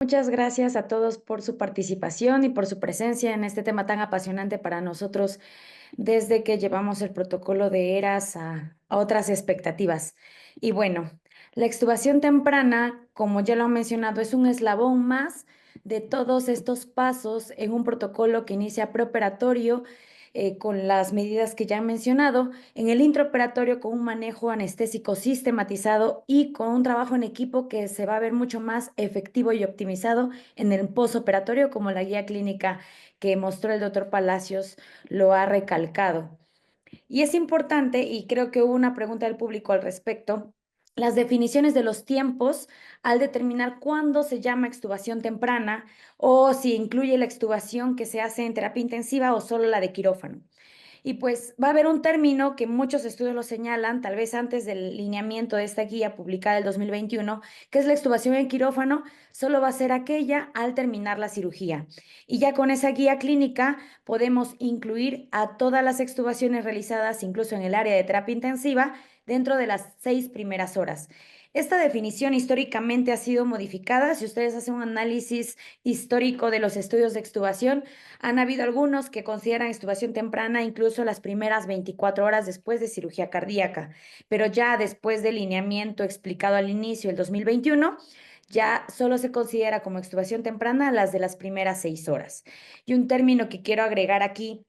Muchas gracias a todos por su participación y por su presencia en este tema tan apasionante para nosotros desde que llevamos el protocolo de ERAS a otras expectativas. Y bueno, la extubación temprana, como ya lo han mencionado, es un eslabón más de todos estos pasos en un protocolo que inicia preoperatorio con las medidas que ya han mencionado, en el intraoperatorio con un manejo anestésico sistematizado y con un trabajo en equipo que se va a ver mucho más efectivo y optimizado en el posoperatorio, como la guía clínica que mostró el doctor Palacios lo ha recalcado. Y es importante, y creo que hubo una pregunta del público al respecto, las definiciones de los tiempos al determinar cuándo se llama extubación temprana o si incluye la extubación que se hace en terapia intensiva o solo la de quirófano. Y pues va a haber un término que muchos estudios lo señalan, tal vez antes del lineamiento de esta guía publicada el 2021, que es la extubación en quirófano, solo va a ser aquella al terminar la cirugía. Y ya con esa guía clínica podemos incluir a todas las extubaciones realizadas, incluso en el área de terapia intensiva, dentro de las 6 primeras horas. Esta definición históricamente ha sido modificada. Si ustedes hacen un análisis histórico de los estudios de extubación, han habido algunos que consideran extubación temprana incluso las primeras 24 horas después de cirugía cardíaca, pero ya después del lineamiento explicado al inicio del 2021, ya solo se considera como extubación temprana las de las primeras 6 horas. Y un término que quiero agregar aquí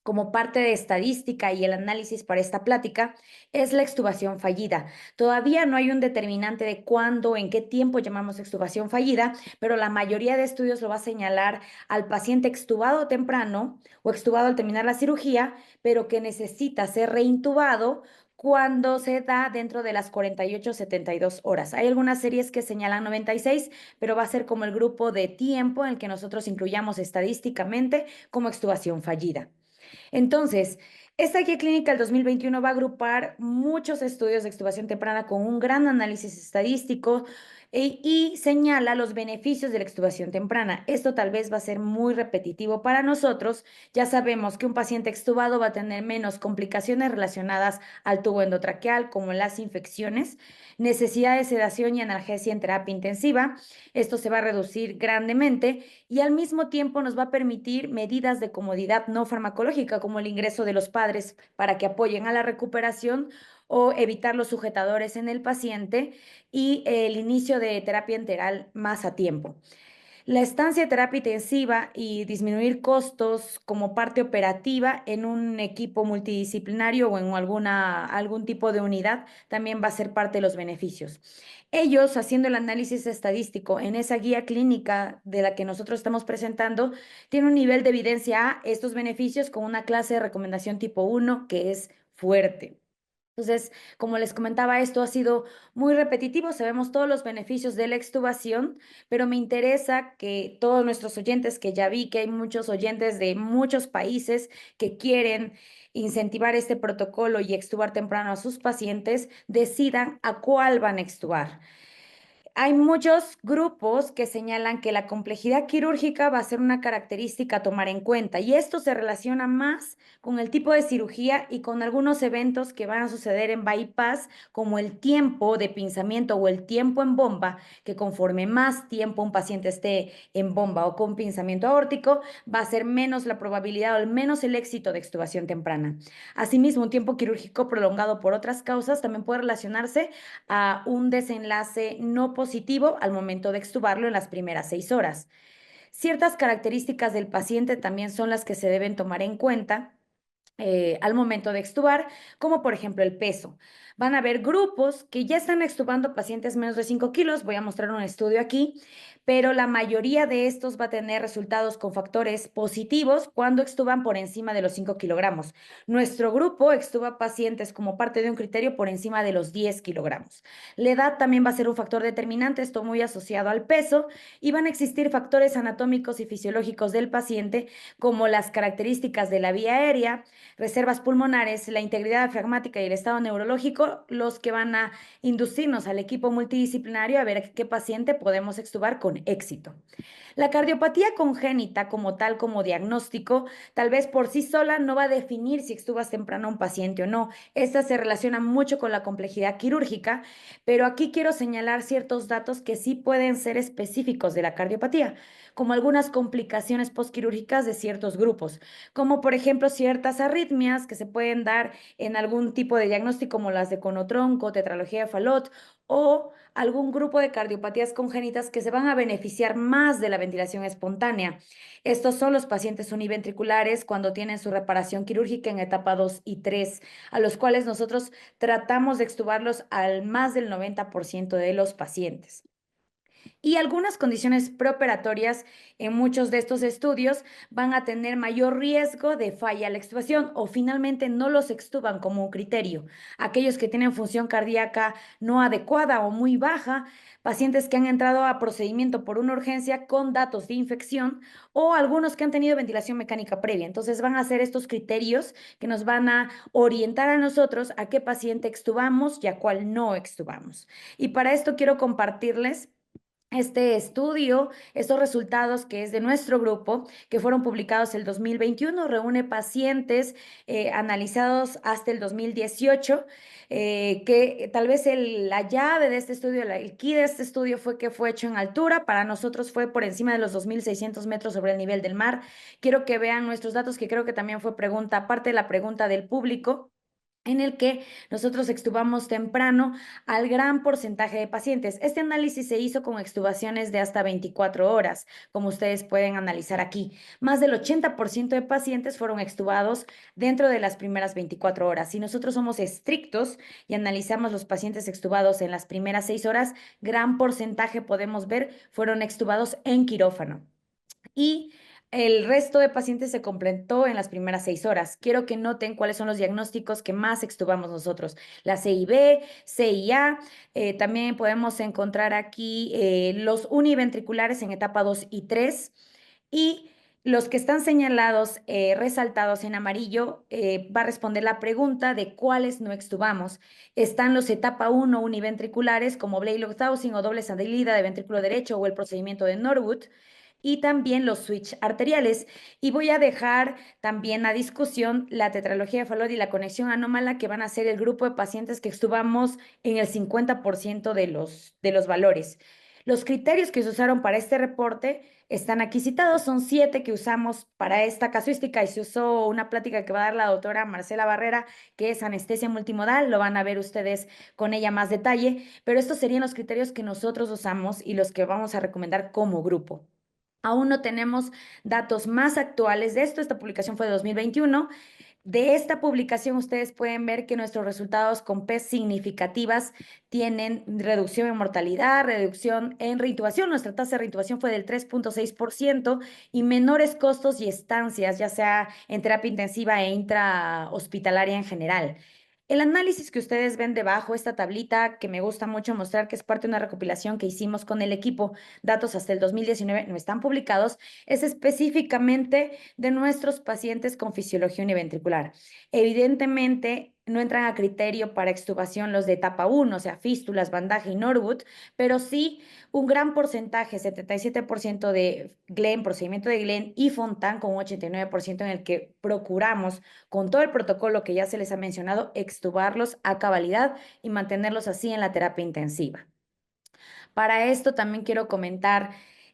como parte de estadística y el análisis para esta plática, es la extubación fallida. Todavía no hay un determinante de cuándo, en qué tiempo llamamos extubación fallida, pero la mayoría de estudios lo va a señalar al paciente extubado temprano o extubado al terminar la cirugía, pero que necesita ser reintubado cuando se da dentro de las 48 72 horas. Hay algunas series que señalan 96, pero va a ser como el grupo de tiempo en el que nosotros incluyamos estadísticamente como extubación fallida. Entonces, esta guía clínica del 2021 va a agrupar muchos estudios de extubación temprana con un gran análisis estadístico y señala los beneficios de la extubación temprana. Esto tal vez va a ser muy repetitivo para nosotros. Ya sabemos que un paciente extubado va a tener menos complicaciones relacionadas al tubo endotraqueal, como las infecciones, necesidad de sedación y analgesia en terapia intensiva. Esto se va a reducir grandemente y al mismo tiempo nos va a permitir medidas de comodidad no farmacológica, como el ingreso de los padres para que apoyen a la recuperación o evitar los sujetadores en el paciente y el inicio de terapia enteral más a tiempo. La estancia de terapia intensiva y disminuir costos como parte operativa en un equipo multidisciplinario o en algún tipo de unidad también va a ser parte de los beneficios. Ellos, haciendo el análisis estadístico en esa guía clínica de la que nosotros estamos presentando, tienen un nivel de evidencia a estos beneficios con una clase de recomendación tipo 1 que es fuerte. Entonces, como les comentaba, esto ha sido muy repetitivo, sabemos todos los beneficios de la extubación, pero me interesa que todos nuestros oyentes, que ya vi que hay muchos oyentes de muchos países que quieren incentivar este protocolo y extubar temprano a sus pacientes, decidan a cuál van a extubar. Hay muchos grupos que señalan que la complejidad quirúrgica va a ser una característica a tomar en cuenta y esto se relaciona más con el tipo de cirugía y con algunos eventos que van a suceder en bypass, como el tiempo de pinzamiento o el tiempo en bomba, que conforme más tiempo un paciente esté en bomba o con pinzamiento aórtico, va a ser menos la probabilidad o al menos el éxito de extubación temprana. Asimismo, un tiempo quirúrgico prolongado por otras causas también puede relacionarse a un desenlace no positivo al momento de extubarlo en las primeras 6 horas. Ciertas características del paciente también son las que se deben tomar en cuenta al momento de extubar, como por ejemplo el peso. Van a haber grupos que ya están extubando pacientes menos de 5 kilos, voy a mostrar un estudio aquí, pero la mayoría de estos va a tener resultados con factores positivos cuando extuban por encima de los 5 kilogramos. Nuestro grupo extuba pacientes como parte de un criterio por encima de los 10 kilogramos. La edad también va a ser un factor determinante, esto muy asociado al peso, y van a existir factores anatómicos y fisiológicos del paciente, como las características de la vía aérea, reservas pulmonares, la integridad diafragmática y el estado neurológico los que van a inducirnos al equipo multidisciplinario a ver qué paciente podemos extubar con éxito. La cardiopatía congénita como tal, como diagnóstico, tal vez por sí sola no va a definir si extubas temprano a un paciente o no. Esta se relaciona mucho con la complejidad quirúrgica, pero aquí quiero señalar ciertos datos que sí pueden ser específicos de la cardiopatía, como algunas complicaciones postquirúrgicas de ciertos grupos, como por ejemplo ciertas arritmias que se pueden dar en algún tipo de diagnóstico como las de conotronco, tetralogía de Fallot o algún grupo de cardiopatías congénitas que se van a beneficiar más de la ventilación espontánea. Estos son los pacientes univentriculares cuando tienen su reparación quirúrgica en etapa 2 y 3, a los cuales nosotros tratamos de extubarlos al más del 90% de los pacientes. Y algunas condiciones preoperatorias en muchos de estos estudios van a tener mayor riesgo de falla a la extubación o finalmente no los extuban como un criterio. Aquellos que tienen función cardíaca no adecuada o muy baja, pacientes que han entrado a procedimiento por una urgencia con datos de infección o algunos que han tenido ventilación mecánica previa. Entonces van a ser estos criterios que nos van a orientar a nosotros a qué paciente extubamos y a cuál no extubamos. Y para esto quiero compartirles este estudio, estos resultados que es de nuestro grupo, que fueron publicados el 2021, reúne pacientes analizados hasta el 2018, que tal vez la llave de este estudio, el key de este estudio fue que fue hecho en altura, para nosotros fue por encima de los 2.600 metros sobre el nivel del mar. Quiero que vean nuestros datos, que creo que también fue pregunta, aparte de la pregunta del público, en el que nosotros extubamos temprano al gran porcentaje de pacientes. Este análisis se hizo con extubaciones de hasta 24 horas, como ustedes pueden analizar aquí. Más del 80% de pacientes fueron extubados dentro de las primeras 24 horas. Si nosotros somos estrictos y analizamos los pacientes extubados en las primeras 6 horas, gran porcentaje podemos ver fueron extubados en quirófano. Y el resto de pacientes se completó en las primeras 6 horas. Quiero que noten cuáles son los diagnósticos que más extubamos nosotros. La CIB, CIA, también podemos encontrar aquí los univentriculares en etapa 2 y 3 y los que están señalados, resaltados en amarillo, va a responder la pregunta de cuáles no extubamos. Están los etapa 1 univentriculares como Blalock-Dowsing o doble salida de ventrículo derecho o el procedimiento de Norwood y también los switch arteriales. Y voy a dejar también a discusión la tetralogía de Fallot y la conexión anómala, que van a ser el grupo de pacientes que extubamos en el 50% de los valores. Los criterios que se usaron para este reporte están aquí citados, son 7 que usamos para esta casuística y se usó una plática que va a dar la doctora Marcela Barrera, que es anestesia multimodal, lo van a ver ustedes con ella más detalle, pero estos serían los criterios que nosotros usamos y los que vamos a recomendar como grupo. Aún no tenemos datos más actuales de esto. Esta publicación fue de 2021. De esta publicación ustedes pueden ver que nuestros resultados con P significativas tienen reducción en mortalidad, reducción en reintubación. Nuestra tasa de reintubación fue del 3.6% y menores costos y estancias, ya sea en terapia intensiva e intrahospitalaria en general. El análisis que ustedes ven debajo, esta tablita que me gusta mucho mostrar, que es parte de una recopilación que hicimos con el equipo, datos hasta el 2019 no están publicados, es específicamente de nuestros pacientes con fisiología univentricular. Evidentemente, no entran a criterio para extubación los de etapa 1, o sea, fístulas, bandaje y Norwood, pero sí un gran porcentaje, 77% de Glenn, procedimiento de Glenn y Fontan con un 89% en el que procuramos, con todo el protocolo que ya se les ha mencionado, extubarlos a cabalidad y mantenerlos así en la terapia intensiva. Para esto también quiero comentar,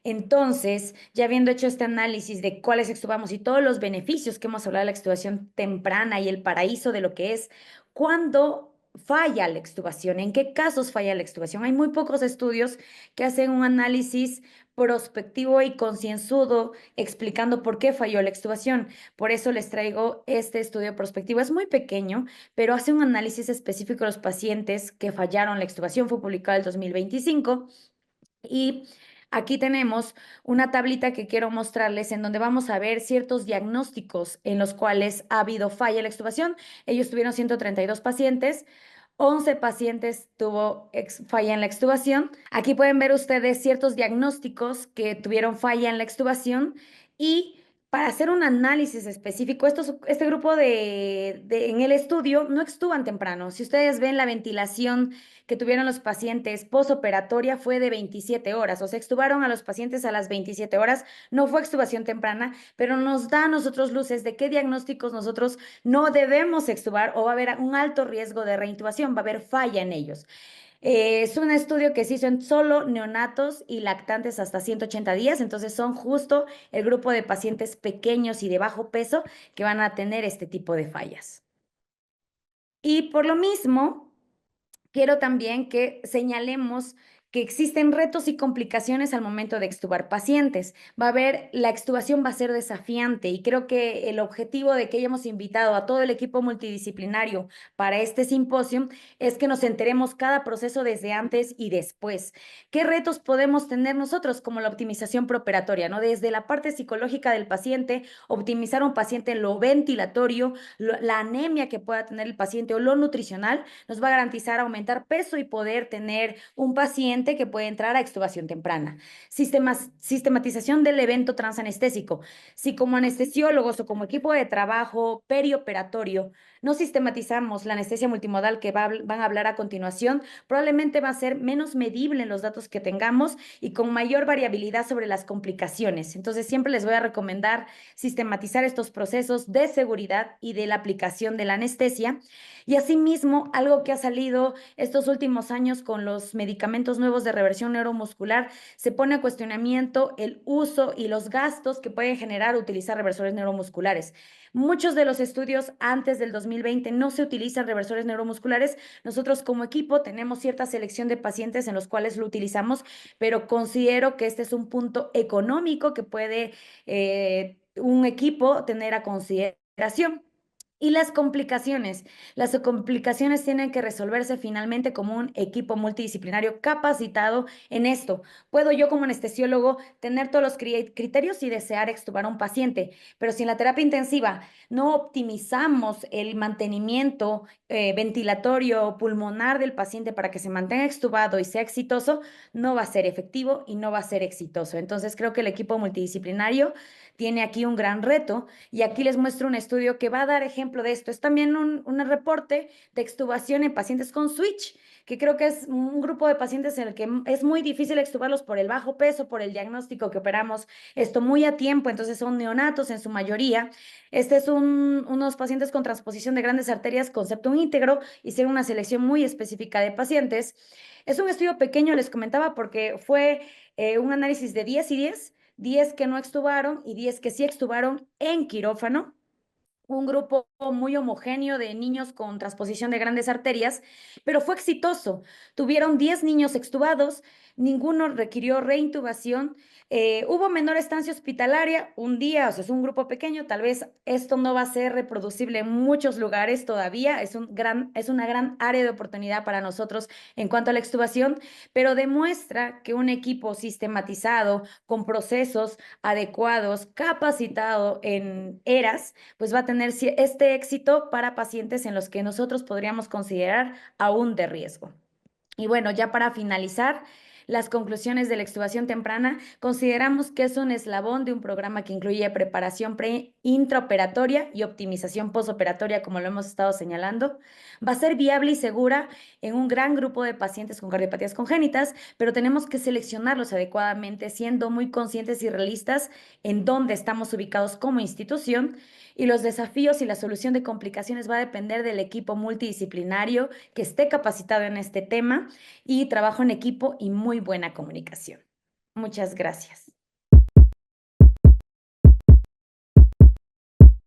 entonces, ya habiendo hecho este análisis de cuáles extubamos y todos los beneficios que hemos hablado de la extubación temprana y el paraíso de lo que es, ¿cuándo falla la extubación? ¿En qué casos falla la extubación? Hay muy pocos estudios que hacen un análisis prospectivo y concienzudo explicando por qué falló la extubación. Por eso les traigo este estudio prospectivo. Es muy pequeño, pero hace un análisis específico de los pacientes que fallaron la extubación. Fue publicado en el 2025 y aquí tenemos una tablita que quiero mostrarles en donde vamos a ver ciertos diagnósticos en los cuales ha habido falla en la extubación. Ellos tuvieron 132 pacientes. 11 pacientes tuvo falla en la extubación. Aquí pueden ver ustedes ciertos diagnósticos que tuvieron falla en la extubación y para hacer un análisis específico, este grupo en el estudio no extuban temprano. Si ustedes ven la ventilación que tuvieron los pacientes posoperatoria fue de 27 horas, o sea, extubaron a los pacientes a las 27 horas, no fue extubación temprana, pero nos da a nosotros luces de qué diagnósticos nosotros no debemos extubar o va a haber un alto riesgo de reintubación, va a haber falla en ellos. Es un estudio que se hizo en solo neonatos y lactantes hasta 180 días, entonces son justo el grupo de pacientes pequeños y de bajo peso que van a tener este tipo de fallas. Y por lo mismo, quiero también que señalemos que existen retos y complicaciones al momento de extubar pacientes. La extubación va a ser desafiante y creo que el objetivo de que hayamos invitado a todo el equipo multidisciplinario para este simposio es que nos enteremos cada proceso desde antes y después. ¿Qué retos podemos tener nosotros como la optimización preoperatoria, ¿no? Desde la parte psicológica del paciente, optimizar a un paciente en lo ventilatorio, la anemia que pueda tener el paciente o lo nutricional, nos va a garantizar aumentar peso y poder tener un paciente que puede entrar a extubación temprana. Sistematización del evento transanestésico. Si como anestesiólogos o como equipo de trabajo perioperatorio no sistematizamos la anestesia multimodal que van a hablar a continuación, probablemente va a ser menos medible en los datos que tengamos y con mayor variabilidad sobre las complicaciones. Entonces, siempre les voy a recomendar sistematizar estos procesos de seguridad y de la aplicación de la anestesia. Y asimismo, algo que ha salido estos últimos años con los medicamentos nuevos de reversión neuromuscular, se pone a cuestionamiento el uso y los gastos que pueden generar utilizar reversores neuromusculares. Muchos de los estudios antes del 2020 no se utilizan reversores neuromusculares. Nosotros como equipo tenemos cierta selección de pacientes en los cuales lo utilizamos, pero considero que este es un punto económico que puede un equipo tener a consideración. Y las complicaciones. Las complicaciones tienen que resolverse finalmente como un equipo multidisciplinario capacitado en esto. Puedo yo como anestesiólogo tener todos los criterios y desear extubar a un paciente, pero si en la terapia intensiva no optimizamos el mantenimiento ventilatorio pulmonar del paciente para que se mantenga extubado y sea exitoso, no va a ser efectivo y no va a ser exitoso. Entonces creo que el equipo multidisciplinario tiene aquí un gran reto y aquí les muestro un estudio que va a dar ejemplo de esto. Es también un reporte de extubación en pacientes con switch, que creo que es un grupo de pacientes en el que es muy difícil extubarlos por el bajo peso, por el diagnóstico que operamos esto muy a tiempo, entonces son neonatos en su mayoría. Este es unos pacientes con transposición de grandes arterias con septum íntegro, hicieron una selección muy específica de pacientes. Es un estudio pequeño, les comentaba, porque fue un análisis de 10 y 10 que no extubaron y 10 que sí extubaron en quirófano, un grupo muy homogéneo de niños con transposición de grandes arterias, pero fue exitoso. Tuvieron 10 niños extubados, ninguno requirió reintubación. Hubo menor estancia hospitalaria, un día, o sea, es un grupo pequeño, tal vez esto no va a ser reproducible en muchos lugares todavía, es una gran área de oportunidad para nosotros en cuanto a la extubación, pero demuestra que un equipo sistematizado, con procesos adecuados, capacitado en ERAS, pues va a tener este éxito para pacientes en los que nosotros podríamos considerar aún de riesgo. Y bueno, ya para finalizar, las conclusiones de la extubación temprana, consideramos que es un eslabón de un programa que incluye preparación intraoperatoria y optimización postoperatoria, como lo hemos estado señalando. Va a ser viable y segura en un gran grupo de pacientes con cardiopatías congénitas, pero tenemos que seleccionarlos adecuadamente, siendo muy conscientes y realistas en dónde estamos ubicados como institución. Y los desafíos y la solución de complicaciones va a depender del equipo multidisciplinario que esté capacitado en este tema y trabajo en equipo y muy buena comunicación. Muchas gracias.